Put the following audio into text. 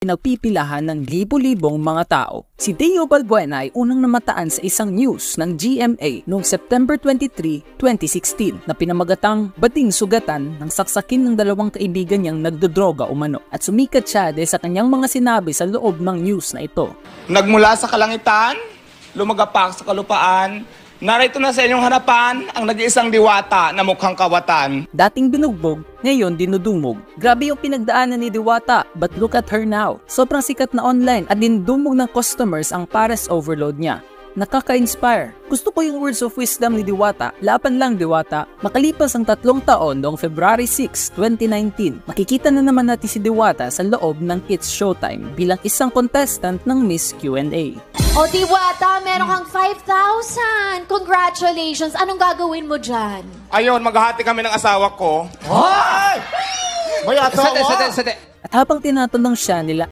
pinagpipilahan ng libo-libong mga tao. Si Deo Balbuena ay unang namataan sa isang news ng GMA noong September 23, 2016 na pinamagatang Bating Sugatan ng saksakin ng dalawang kaibigan niyang nagdodroga umano. At sumikat siya dahil sa kanyang mga sinabi sa loob ng news na ito. Nagmula sa kalangitan, lumagapak sa kalupaan, narito na sa inyong harapan ang nag-iisang diwata na mukhang kawatan. Dating binugbog, ngayon dinudumog. Grabe yung pinagdaanan ni Diwata, but look at her now. Sobrang sikat na online at dinudumog ng customers ang pares overload niya. Nakaka-inspire. Gusto ko yung words of wisdom ni Diwata. Laban lang, Diwata. Makalipas ang 3 taon noong February 6, 2019, makikita na naman natin si Diwata sa loob ng It's Showtime bilang isang contestant ng Miss Q&A. O Diwata, meron kang 5,000. Congratulations. Anong gagawin mo dyan? Ayun, maghahati kami ng asawa ko. Hoy! May asawa! At habang tinatanong siya nila